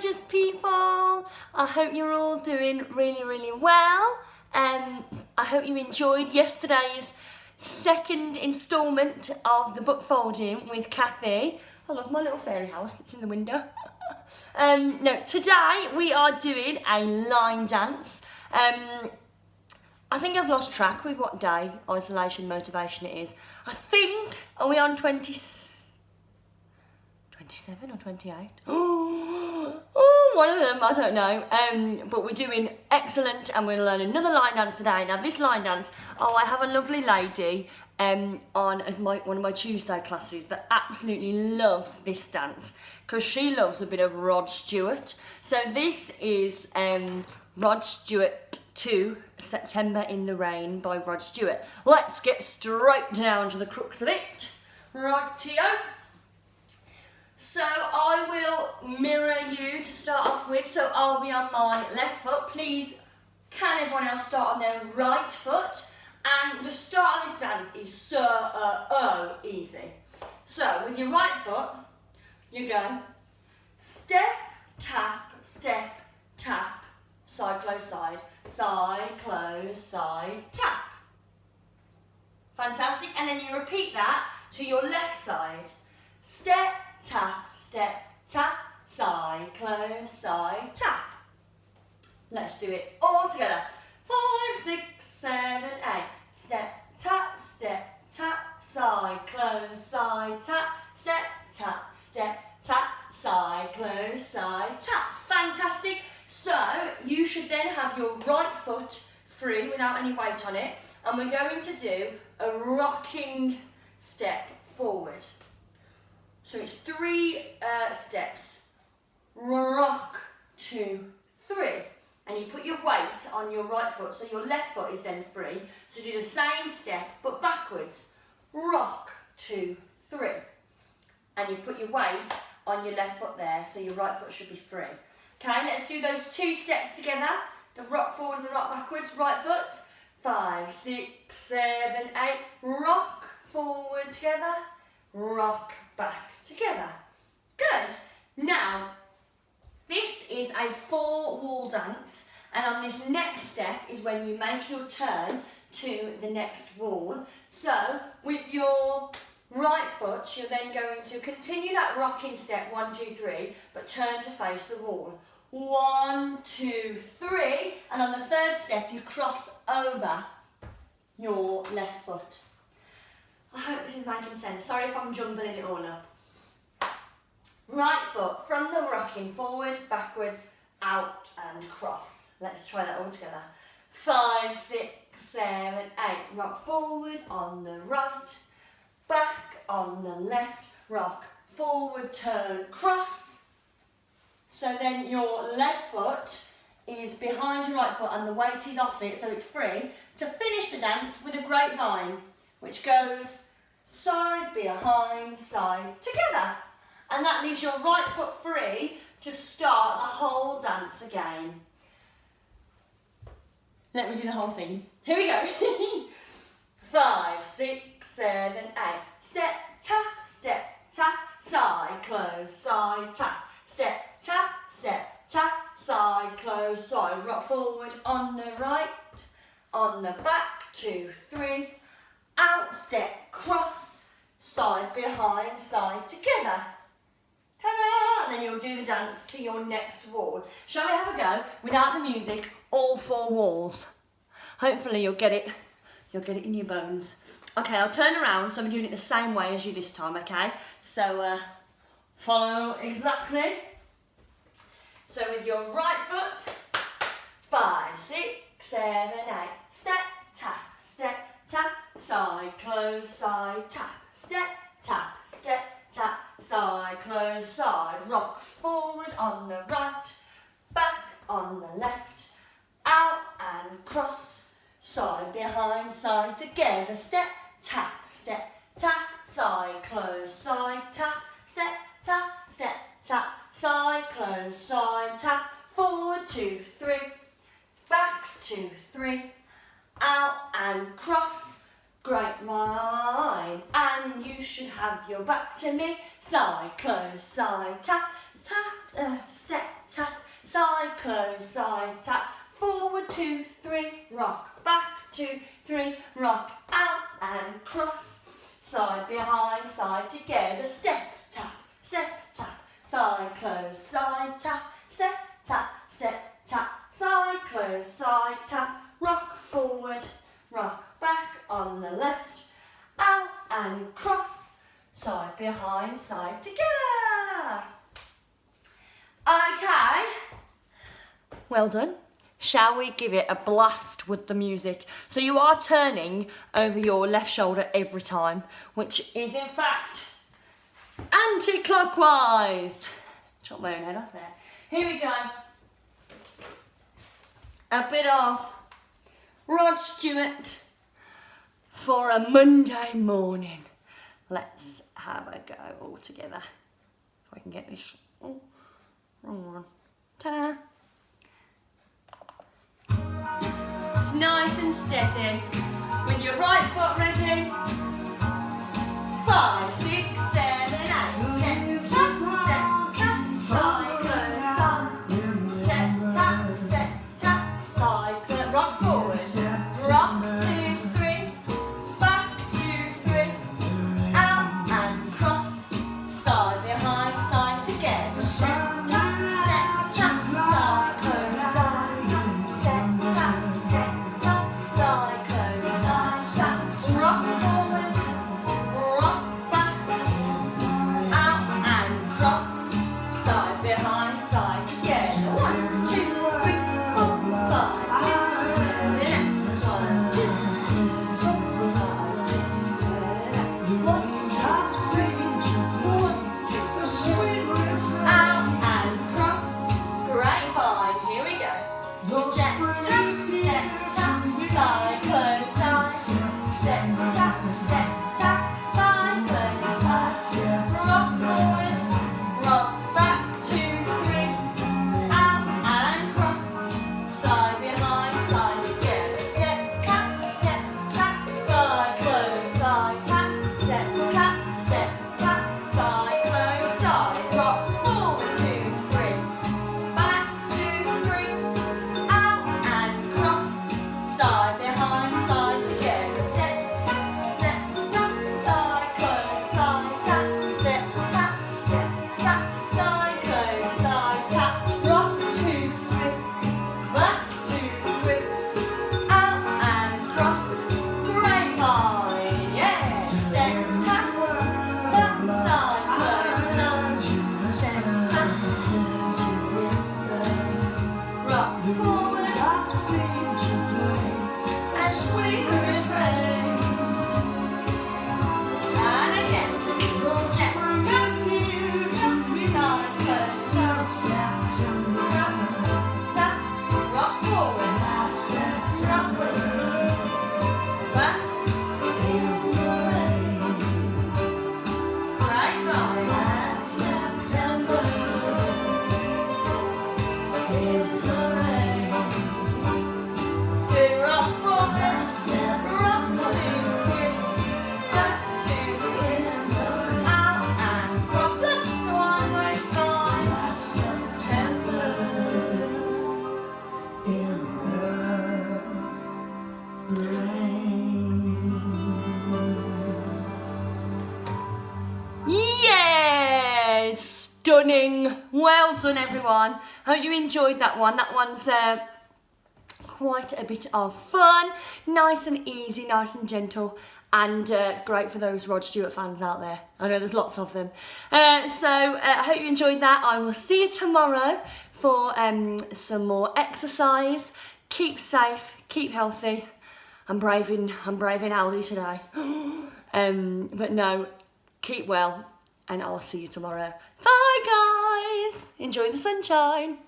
gorgeous people. I hope you're all doing really well. I hope you enjoyed yesterday's second instalment of the book folding with Kathy. I love my little fairy house, it's in the window. No, today we are doing a line dance. I think I've lost track with what day isolation motivation it is. I think, are we on 27 or 28? Oh, one of them, I don't know. But we're doing excellent and we're going to learn another line dance today. Now this line dance, I have a lovely lady on one of my Tuesday classes that absolutely loves this dance because she loves a bit of Rod Stewart. So this is Rod Stewart 2, September in the Rain by Rod Stewart. Let's get straight down to the crux of it. Rightio. So I will mirror you to start off with. So I'll be on my left foot. Please, can everyone else start on their right foot? And the start of this dance is so easy. So with your right foot, you go step, tap, side, close, side, tap. Fantastic. And then you repeat that to your left side. Step, tap, side, close, side, tap. Let's do it all together. 5, 6, 7, 8. Step, tap, side, close, side, tap. Step, tap, side, close, side, tap. Fantastic. So you should then have your right foot free without any weight on it. And we're going to do a rocking step forward. So it's 3 steps. Rock, 2, 3. And you put your weight on your right foot, so your left foot is then free. So do the same step, but backwards. Rock, 2, 3. And you put your weight on your left foot there, so your right foot should be free. Okay, let's do those 2 steps together. The rock forward and the rock backwards. Right foot. 5, 6, 7, 8. Rock forward together. Rock back together. Good. Now, this is a 4-wall dance, and on this next step is when you make your turn to the next wall. So, with your right foot, you're then going to continue that rocking step, 1, 2, 3, but turn to face the wall. 1, 2, 3, and on the 3rd step, you cross over your left foot. I hope this is making sense. Sorry if I'm jumbling it all up. Right foot from the rocking, forward, backwards, out and cross. Let's try that all together. 5, 6, 7, 8. Rock forward on the right, back on the left, rock forward, turn, cross. So then your left foot is behind your right foot and the weight is off it, so it's free to finish the dance with a grapevine, which goes side, behind, side, together. And that leaves your right foot free to start the whole dance again. Let me do the whole thing. Here we go. 5, 6, 7, 8. Step, tap, side, close, side, tap. Step, tap, side, close, side. Rock forward on the right, on the back, 2, 3. Out, step, cross, side, behind, side, together. Ta-da! And then you'll do the dance to your next wall. Shall we have a go without the music, all 4 walls? Hopefully you'll get it in your bones. Okay, I'll turn around, so I'm doing it the same way as you this time, okay? So follow exactly. So with your right foot, 5, 6, 7, 8. Step, tap, side, close, side, tap. Step, tap, side, close, side. Rock forward on the right, back on the left, out and cross, side, behind, side, together. Step, tap, side, close, side, tap. Step, tap, side, close, side, tap. Forward, 2, 3, back, 2, 3, out and cross. Grapevine, and you should have your back to me. Side, close, side, tap, step, tap, side, close, side, tap, forward, 2, 3, rock, back, 2, 3, rock, out and cross, side, behind, side, together, step, tap, side, close, side, tap, step, tap, side, close, side, tap, rock forward, rock back on the left, out and cross, side, behind, side, together. Okay, well done. Shall we give it a blast with the music? So you are turning over your left shoulder every time, which is in fact anti-clockwise. Chop my own head off there. Here we go. A bit of Rod Stewart for a Monday morning. Let's have a go all together. If I can get this. Oh, wrong one. Ta-da! It's nice and steady. With your right foot ready. 5, 6, 7, 8. Step, tap, step, tap, side, close, side. Step, tap, side, close. Rock forward. Rock, 2, 3. Back, 2, 3. Out and cross. Side, behind, side, together. Step, tap, side, close, side, tap. Step, tap, side, close, side, tap. Rock forward. Rock back. Out and cross. Side, behind, side, together. 1, 2, 3, 4, 5, 6, 7, 8. 1, 2, 3, 4, 5, 6, 7, 8. 1, 2, 3, out and cross. Grapevine. Here we go. Step, tap, side, close, side. Step, tap, side, close, side. Rock forward, rock back, 2, 3. Out and cross. Side, behind, side, together. Step, tap, side, close, side, tap. Step, tap, side, close, side. Rock forward, 2, 3. Back, 2, 3. Out and cross. Side, behind, side, together. Step, tap, side, close, side, tap. Step, tap, side, close, side, tap. Rock, 2, 3. Back, 2, 3. Out and cross. Grapevine, yeah. Step, tap, side, close, side. Step, tap, rock forward. And sweet refrain. And again. Step, tap, side, close, side. Tap, rock forward. Rock back. Grapevine. September. Good rock forward. Rock, 2, 3. Back, 2, 3. Out and cross the storm. Grapevine. September. Yeah! Stunning. Well done, everyone. Hope you enjoyed that one. That one's quite a bit of fun. Nice and easy, nice and gentle. And great for those Rod Stewart fans out there. I know there's lots of them. I hope you enjoyed that. I will see you tomorrow for some more exercise. Keep safe, keep healthy. I'm braving Aldi today. But no, keep well, and I'll see you tomorrow. Bye guys. Enjoy the sunshine.